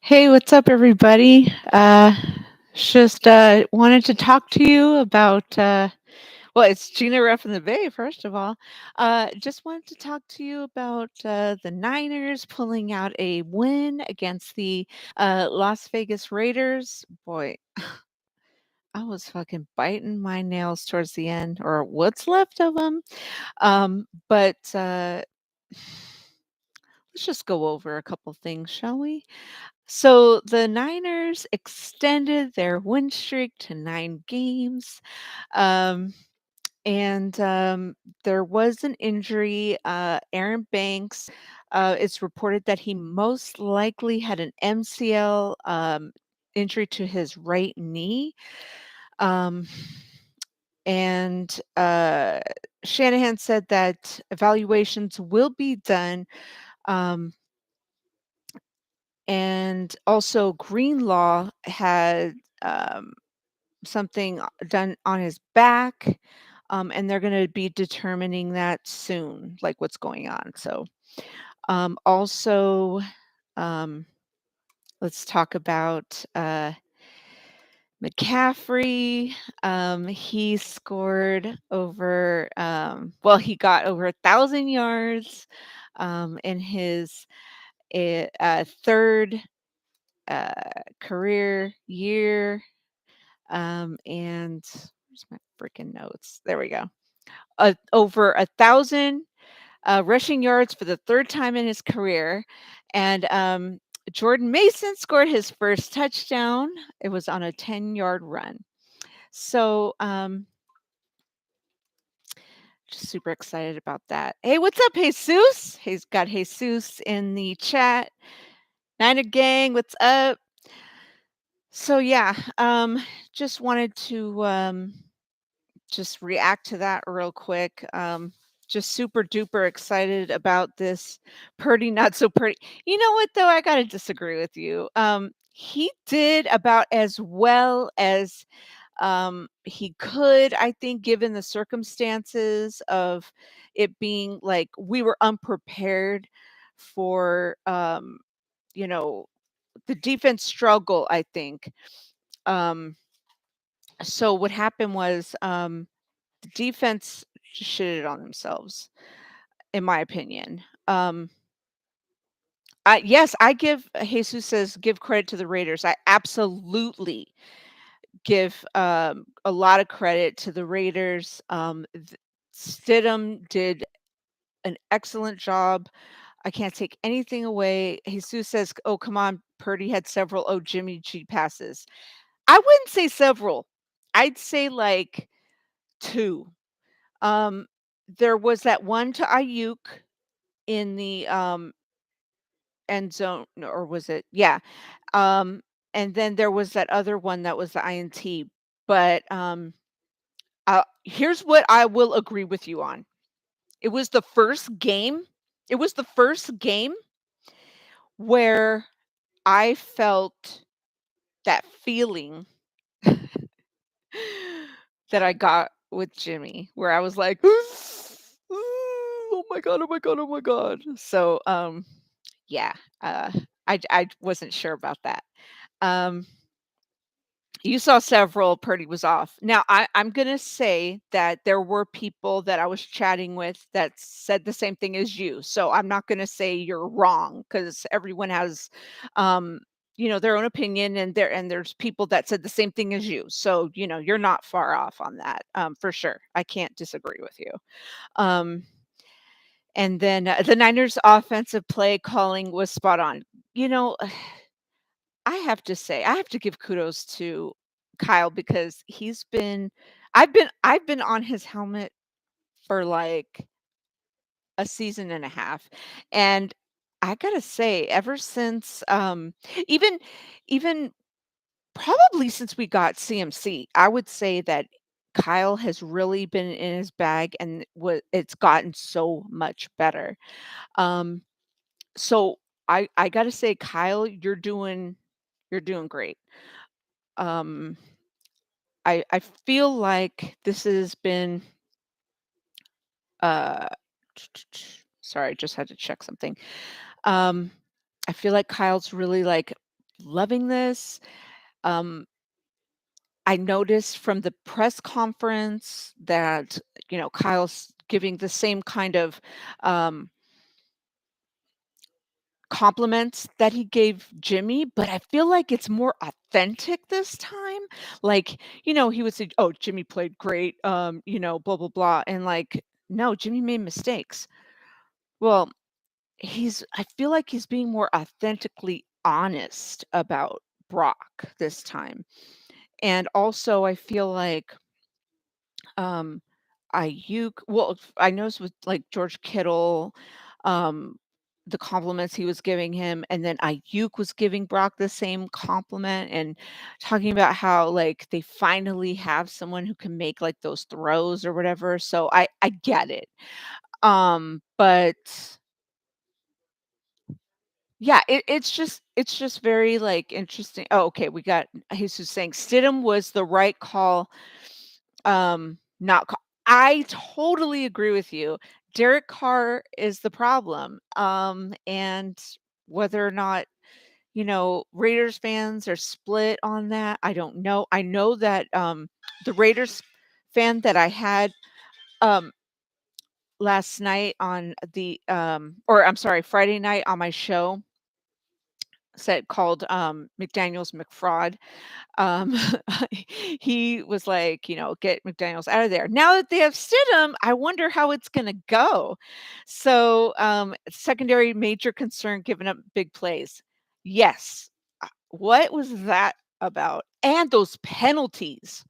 Hey, what's up, everybody? Just wanted to talk to you about. Well, it's Gina Ref in the Bay, first of all. Just wanted to talk to you about the Niners pulling out a win against the Las Vegas Raiders. Boy, I was fucking biting my nails towards the end, or what's left of them. But let's just go over a couple things, shall we? So the Niners extended their win streak to 9 games. Um, and there was an injury. Aaron Banks, it's reported that he most likely had an MCL injury to his right knee. Um, and Shanahan said that evaluations will be done. Um, and also, Greenlaw had something done on his back, and they're going to be determining that soon, like what's going on. So, also, um, let's talk about McCaffrey. He scored over, well, he got over 1,000 yards in his third career year. And where's my freaking notes? There we go. Over 1,000 rushing yards for the third time in his career. And Jordan Mason scored his first touchdown. It was on a 10-yard run. So just super excited about that. Hey, what's up, Jesus? He's got Jesus in the chat. Niner gang, what's up? So yeah, just wanted to just react to that real quick. Just super duper excited about this Purdy, not so Purdy. You know what, though? I got to disagree with you. He did about as well as he could, I think, given the circumstances of it being like we were unprepared for, you know, the defense struggle, I think. So what happened was, the defense just shitted on themselves, in my opinion. Yes, I give Jesus says give credit to the Raiders. I absolutely give a lot of credit to the Raiders. Stidham did an excellent job. I can't take anything away. Jesus says, "Oh, come on, Purdy had several Jimmy G passes." I wouldn't say several. I'd say like two. Um, there was that one to Ayuk in the, end zone, or was it? Yeah, and then there was that other one that was the INT, but, here's what I will agree with you on. It was the first game it was the first game where I felt that feeling that I got with Jimmy, where I was like, "Oh my god, oh my god, oh my god." So, yeah, uh, I wasn't sure about that. Um, you saw several Purdy was off. Now, I'm gonna say that there were people that I was chatting with that said the same thing as you, so I'm not gonna say you're wrong because everyone has, um, their own opinion, and there's people that said the same thing as you. So, you're not far off on that, for sure. I can't disagree with you. Um, and then, the Niners' offensive play calling was spot on. You know, I have to say, I have to give kudos to Kyle because I've been on his helmet for, like, a season and a half, and I gotta say, ever since, even even probably since we got CMC, I would say that Kyle has really been in his bag, and it's gotten so much better. Um, so I gotta say, Kyle, you're doing great. Um, I feel like this has been, uh sorry, I just had to check something. Um, I feel like Kyle's really, like, loving this. Um, I noticed from the press conference that, Kyle's giving the same kind of, um, compliments that he gave Jimmy, but I feel like it's more authentic this time. Like, he would say, "Oh, Jimmy played great, blah, blah, blah," and, like, no, Jimmy made mistakes. Well, I feel like he's being more authentically honest about Brock this time. And also, I feel like, um, Ayuk I noticed with, like, George Kittle, um, the compliments he was giving him, and then Ayuk was giving Brock the same compliment and talking about how, like, they finally have someone who can make, like, those throws or whatever, so I get it. But yeah, it's just very, like, interesting. Oh, okay, we got Jesus saying Stidham was the right call, not ca I totally agree with you. Derek Carr is the problem, and whether or not, Raiders fans are split on that, I don't know. I know that, the Raiders fan that I had, um, last night on or I'm sorry, Friday night on my show said called, McDaniels McFraud. Um, he was like, "Get McDaniels out of there." Now that they have Stidham, I wonder how it's gonna go. So, secondary major concern, giving up big plays. Yes. What was that about? And those penalties.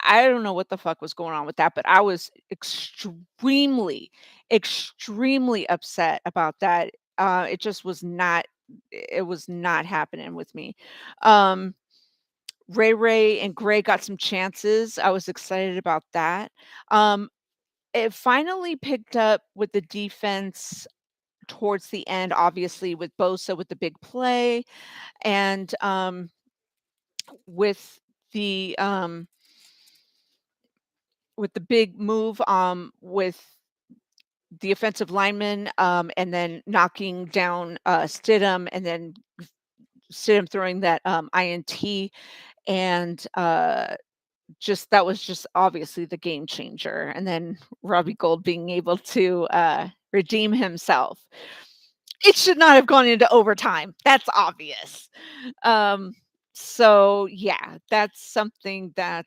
I don't know what the fuck was going on with that, but I was extremely, extremely upset about that. It just was not happening with me. Um, Ray and Gray got some chances. I was excited about that. Um, it finally picked up with the defense towards the end, obviously with Bosa with the big play and with the um with the big move with the offensive lineman, and then knocking down Stidham and then Stidham throwing that INT and just that was just obviously the game changer. And then Robbie Gold being able to redeem himself. It should not have gone into overtime. That's obvious. Um, so yeah, that's something that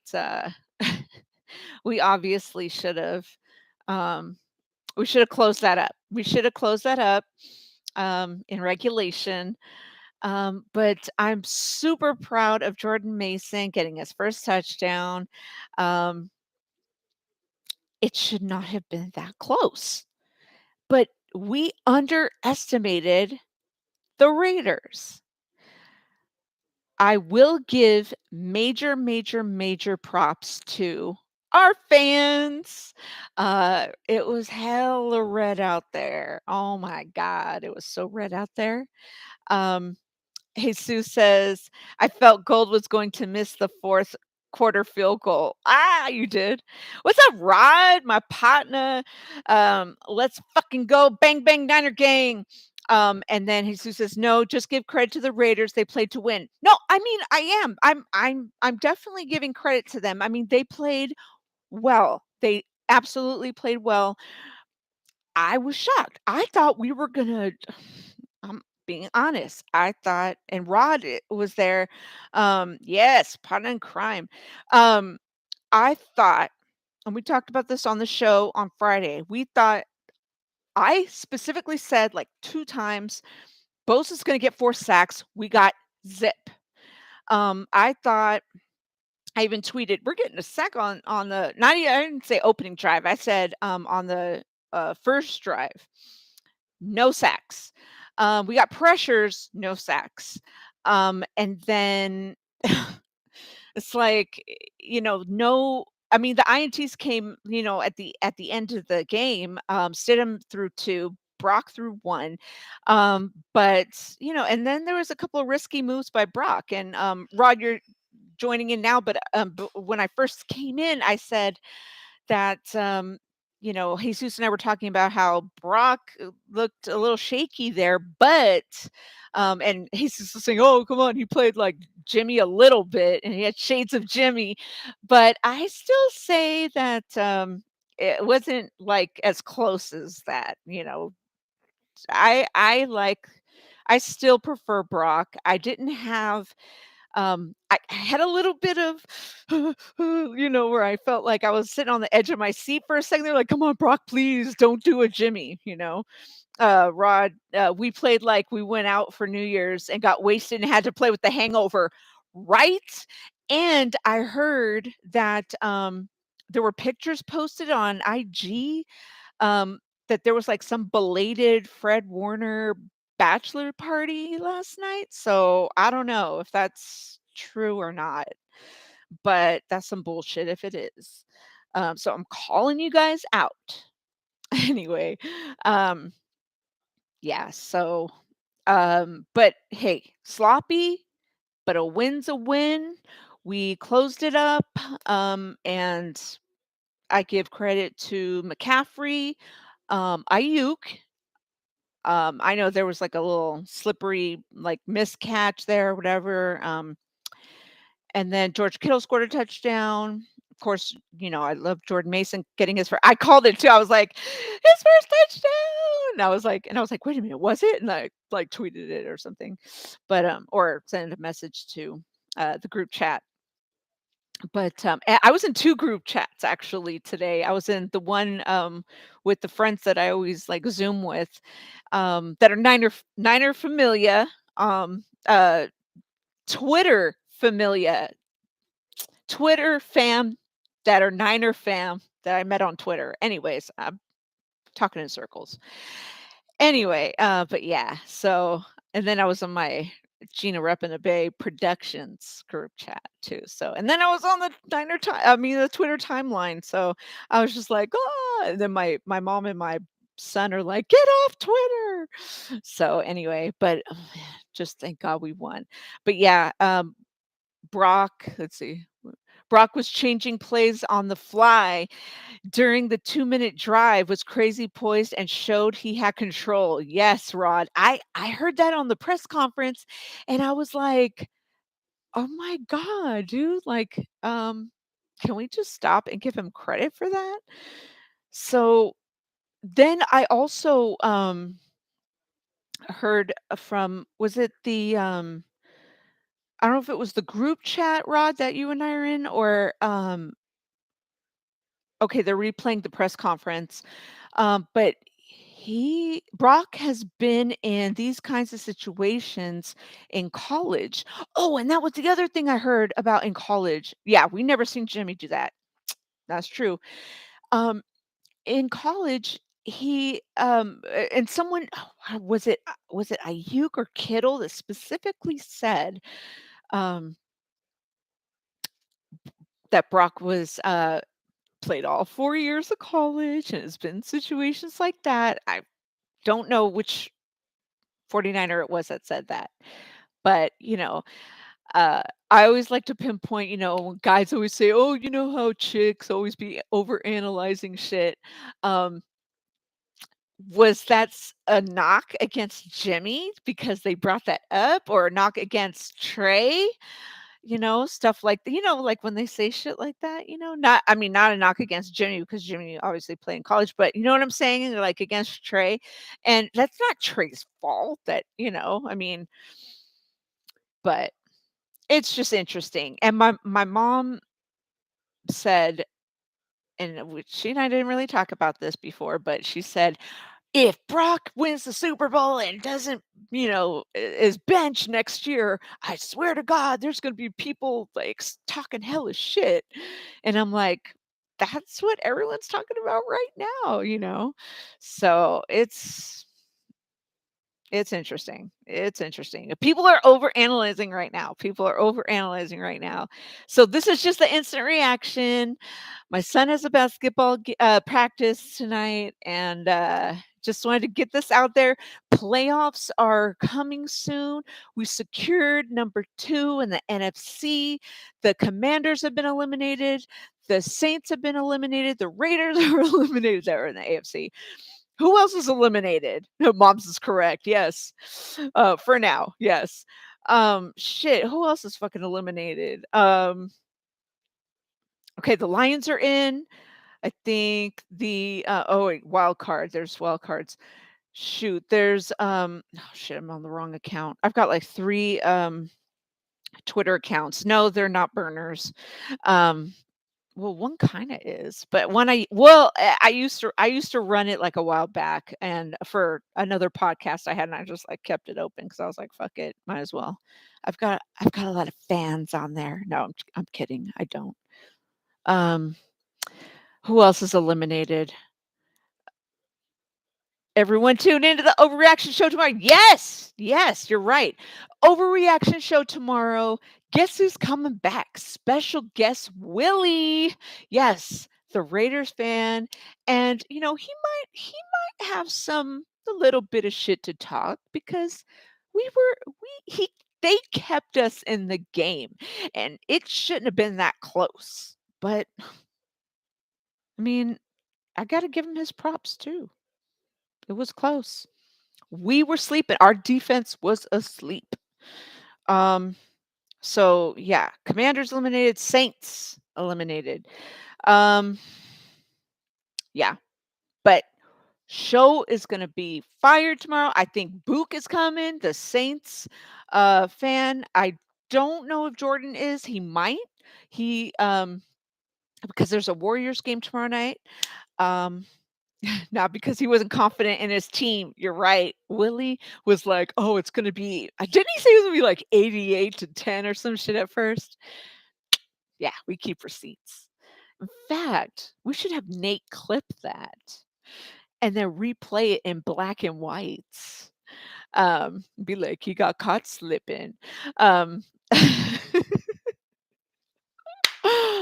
we obviously um, should have closed that up. We should have closed that up in regulation. But I'm super proud of Jordan Mason getting his first touchdown. Um, it should not have been that close, but we underestimated the Raiders. I will give major, major, major props to our fans. It was hella red out there. Oh my God, it was so red out there. Um, Jesus says, "I felt Gold was going to miss the 4th quarter field goal." Ah, you did. What's up, Rod? My partner. Let's fucking go. Bang, bang, Niner gang. And then Jesus says, "No, just give credit to the Raiders. They played to win." No, I mean, I am. I'm definitely giving credit to them. I mean, they played well. They absolutely played well. I was shocked. I thought we were gonna I'm being honest. I thought and Rod was there. Yes, partner in crime. Um, I thought, and we talked about this on the show on Friday. We thought I specifically said like 2 times, Bosa's gonna get 4 sacks. We got zip. I thought I even tweeted, "We're getting a sack on the" not even I didn't say opening drive. I said, on the, first drive. No sacks. We got pressures, no sacks. And then it's like, no I mean, the INTs came, at the end of the game. Stidham threw 2, Brock threw 1. But, and then there was a couple of risky moves by Brock. And Rod, you're joining in now, but when I first came in, I said that Jesus and I were talking about how Brock looked a little shaky there, but and Jesus was saying, "Oh, come on, he played like Jimmy a little bit, and he had shades of Jimmy." But I still say that it wasn't like as close as that. I still prefer Brock. I didn't have I had a little bit of, where I felt like I was sitting on the edge of my seat for a second. They're like, "Come on, Brock, please don't do a Jimmy," Rod, we played like we went out for New Year's and got wasted and had to play with the hangover, right? And I heard that there were pictures posted on IG um, that there was, like, some belated Fred Warner bachelor party last night, so I don't know if that's true or not, but that's some bullshit if it is. So I'm calling you guys out. Anyway, um, yeah, so, but hey, sloppy, but a win's a win. We closed it up, and I give credit to McCaffrey, Ayuk. I know there was like a little slippery like miscatch there or whatever. And then George Kittle scored a touchdown. Of course, I love Jordan Mason getting his first. I called it too. I was like, his first touchdown. And I was like, wait a minute, was it? And I like tweeted it or something, but or sent a message to the group chat. But I was in two group chats actually today. I was in the one with the friends that I always like Zoom with, that are Niner familia, Twitter familia, Twitter fam that are Niner fam that I met on Twitter. Anyways, I'm talking in circles. Anyway, but yeah, so and then I was on my Gina Rep in the Bay Productions group chat too. So and then I was on the the Twitter timeline. So I was just like, oh, and then my mom and my son are like, get off Twitter. So anyway, but just thank God we won. But yeah, Brock, let's see. Brock was changing plays on the fly during the 2-minute drive, was crazy poised and showed he had control. Yes, Rod. I heard that on the press conference and I was like, "Oh my god, dude, like, can we just stop and give him credit for that?" So, then I also, heard from was it the, I don't know if it was the group chat, Rod, that you and I are in or, okay, they're replaying the press conference. But Brock has been in these kinds of situations in college. Oh, and that was the other thing I heard about in college. Yeah, we never seen Jimmy do that. That's true. Um, in college, and someone was it Ayuk or Kittle that specifically said that Brock was played all 4 years of college and has been in situations like that. I don't know which 49er it was that said that. But, uh, I always like to pinpoint, when guys always say, "Oh, you know how chicks always be over analyzing shit." Um, was a knock against Jimmy because they brought that up or a knock against Trey? Stuff like like when they say shit like that, not a knock against Jimmy because Jimmy obviously played in college, but you know what I'm saying? Like against Trey. And that's not Trey's fault that, but it's just interesting. And my mom said, and she and I didn't really talk about this before, but she said, if Brock wins the Super Bowl and doesn't, is benched next year, I swear to God, there's going to be people like talking hellish shit. And I'm like, that's what everyone's talking about right now. So it's interesting. It's interesting. People are overanalyzing right now. People are overanalyzing right now. So this is just the instant reaction. My son has a basketball practice tonight, and just wanted to get this out there. Playoffs are coming soon. We secured number 2 in the NFC. The Commanders have been eliminated. The Saints have been eliminated. The Raiders are eliminated. They're in the AFC. Who else is eliminated? No, Mom's is correct. Yes. For now, yes. Shit. Who else is fucking eliminated? Okay, the Lions are in. I think the oh wait, wild card. There's wild cards. Shoot, there's oh shit, I'm on the wrong account. I've got like 3 Twitter accounts. No, they're not burners. Um well, one kind of is, but one I used to run it like a while back, and for another podcast I had, and I just like kept it open because I was like, fuck it, might as well. I've got a lot of fans on there. No, I'm kidding. I don't. Um, who else is eliminated? Everyone tune into the overreaction show tomorrow. Yes, yes, you're right. Overreaction show tomorrow. Guess who's coming back? Special guest Willie. Yes, the Raiders fan, and he might have some a little bit of shit to talk because we were we he they kept us in the game, and it shouldn't have been that close. But I mean, I got to give him his props too. It was close. We were sleeping. Our defense was asleep. Um, so yeah, Commanders eliminated, Saints eliminated. Um, yeah, but show is gonna be fired tomorrow. I think Book is coming, the Saints fan. I don't know if Jordan is. He might. He because there's a Warriors game tomorrow night. Um, Not because he wasn't confident in his team. You're right. Willie was like, "Oh, it's gonna be." Didn't he say it was gonna be like 88-10 or some shit at first? Yeah, we keep receipts. In fact, we should have Nate clip that and then replay it in black and whites. Be like, "He got caught slipping." Um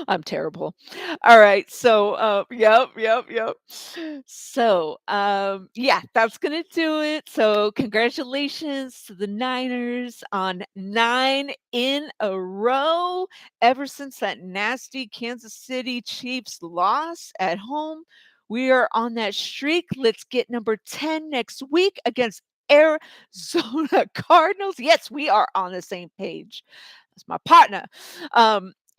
I'm terrible. All right. So, yep, yep, yep. So, yeah, that's gonna do it. So, congratulations to the Niners on 9 in a row. Ever since that nasty Kansas City Chiefs loss at home, we are on that streak. Let's get number 10 next week against Arizona Cardinals. Yes, we are on the same page. That's my partner.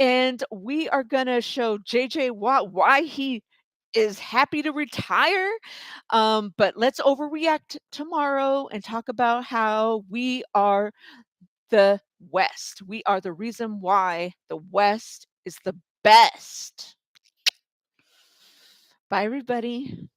And we are gonna show JJ Watt why he is happy to retire. But let's overreact tomorrow and talk about how we are the West. We are the reason why the West is the best. Bye, everybody.